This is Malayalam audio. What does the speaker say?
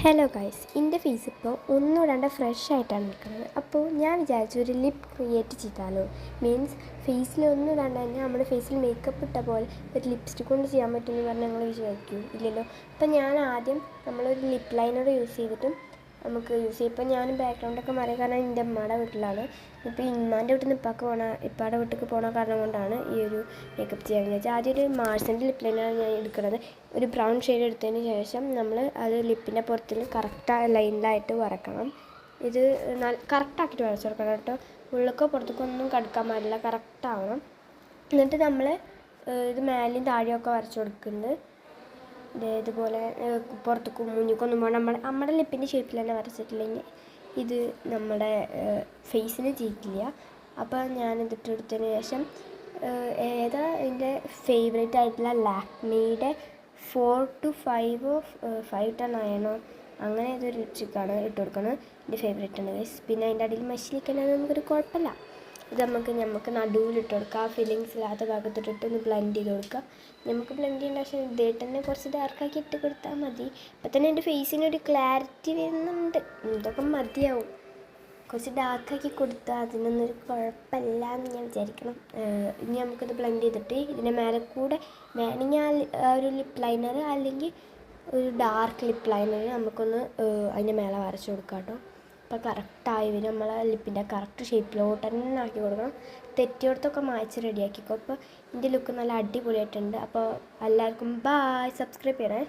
ഹലോ ഗൈസ്, എൻ്റെ ഫേസ് ഇപ്പോൾ ഒന്നുകൂടാണ്ട് ഫ്രഷ് ആയിട്ടാണ് നിൽക്കുന്നത്. അപ്പോൾ ഞാൻ വിചാരിച്ചു ഒരു ലിപ്പ് ക്രിയേറ്റ് ചെയ്താലോ. മീൻസ് ഫേസിൽ ഒന്നുകൂടാണ്ട് തന്നെ നമ്മുടെ ഫേസിൽ മേക്കപ്പ് ഇട്ട പോലെ ഒരു ലിപ്സ്റ്റിക് കൊണ്ട് ചെയ്യാൻ പറ്റുമെന്ന് പറഞ്ഞാൽ ഞങ്ങൾ വിചാരിക്കൂ ഇല്ലല്ലോ. അപ്പം ഞാൻ ആദ്യം നമ്മളൊരു ലിപ്പ് ലൈനർ യൂസ് ചെയ്തിട്ടും നമുക്ക് യൂസ് ചെയ്യും. ഇപ്പം ഞാൻ ബാക്ക്ഗ്രൗണ്ടൊക്കെ മാറിയ കാരണം എൻ്റെ അമ്മയുടെ വീട്ടിലാണ്. ഇപ്പോൾ ഇമ്മാൻ്റെ വീട്ടിൽ നിന്ന് ഇപ്പാടെ വീട്ടിലേക്ക് പോകണ കാരണം കൊണ്ടാണ് ഈ ഒരു മേക്കപ്പ് ചെയ്യാൻ വിചാരിച്ചത്. ആദ്യം ഒരു മാർസിൻ്റെ ലിപ്പ് ലൈനാണ് ഞാൻ എടുക്കുന്നത്. ഒരു ബ്രൗൺ ഷെയ്ഡ് എടുത്തതിന് ശേഷം നമ്മൾ അത് ലിപ്പിൻ്റെ പുറത്തിൽ കറക്റ്റ് ലൈനിലായിട്ട് വരക്കണം. ഇത് കറക്റ്റാക്കിയിട്ട് വരച്ച് കൊടുക്കണം കേട്ടോ. ഉള്ളിലേക്കോ പുറത്തേക്കോ ഒന്നും കടുക്കാൻ പാടില്ല, കറക്റ്റാവണം. എന്നിട്ട് നമ്മൾ ഇത് മേലെയും താഴെയൊക്കെ വരച്ച് കൊടുക്കുന്നുണ്ട്. ഇതുപോലെ പുറത്തേക്കും മുന്നിക്കൊന്നും പോകണം. നമ്മുടെ ലിപ്പിൻ്റെ ഷേപ്പിൽ തന്നെ വരച്ചിട്ടില്ലെങ്കിൽ ഇത് നമ്മുടെ ഫേസിന് ചെയ്യില്ല. അപ്പോൾ ഞാനിതിട്ട് എടുത്തതിന് ശേഷം ഏതാ എൻ്റെ ഫേവറേറ്റ് ആയിട്ടുള്ള ലാക്മീയുടെ 4 to 5 5 to 9 അങ്ങനെ ഏതൊരു ലിപ്സ്റ്റിക്കാണ് ഇട്ട് കൊടുക്കുന്നത്. എൻ്റെ ഫേവറേറ്റ് ആണ് ഗൈസ്. പിന്നെ അതിൻ്റെ അടിയിൽ മഷിലിക്കണമെങ്കിൽ നമുക്കൊരു കുഴപ്പമില്ല. ഇത് നമുക്ക് നടുവിലിട്ട് കൊടുക്കുക. ഫില്ലിങ്സ് ഇല്ലാത്ത ഭാഗത്തിട്ടിട്ട് ഒന്ന് ബ്ലെൻഡ് ചെയ്ത് കൊടുക്കുക. നമുക്ക് ബ്ലെൻഡ് ചെയ്യേണ്ട ആവശ്യം ഇതായിട്ട് തന്നെ കുറച്ച് ഡാർക്കാക്കി ഇട്ട് കൊടുത്താൽ മതി. അപ്പം തന്നെ എൻ്റെ ഫേസിനൊരു ക്ലാരിറ്റി വരുന്നുണ്ട്. ഇതൊക്കെ മതിയാവും. കുറച്ച് ഡാർക്കാക്കി കൊടുത്താൽ അതിനൊന്നൊരു കുഴപ്പമില്ല എന്ന് ഞാൻ വിചാരിക്കണം. ഇനി നമുക്കിത് ബ്ലെൻഡ് ചെയ്തിട്ട് ഇതിൻ്റെ മേലെ കൂടെ വേണമെങ്കിൽ ഒരു ലിപ്പ് ലൈനർ അല്ലെങ്കിൽ ഒരു ഡാർക്ക് ലിപ്പ് ലൈനർ നമുക്കൊന്ന് അതിൻ്റെ മേലെ വരച്ച് കൊടുക്കാം കേട്ടോ. അപ്പോൾ കറക്റ്റായി വരും. നമ്മളെ ലിപ്പിൻ്റെ കറക്റ്റ് ഷേപ്പിലോട്ട് തന്നെ ആക്കി കൊടുക്കണം. തെറ്റിയോടത്തൊക്കെ മായ്ച്ച് റെഡിയാക്കിക്കോ. അപ്പോൾ ഇതിൻ്റെ ലുക്ക് നല്ല അടിപൊളിയായിട്ടുണ്ട്. അപ്പോൾ എല്ലാവർക്കും ബായ്. സബ്സ്ക്രൈബ് ചെയ്യണേ.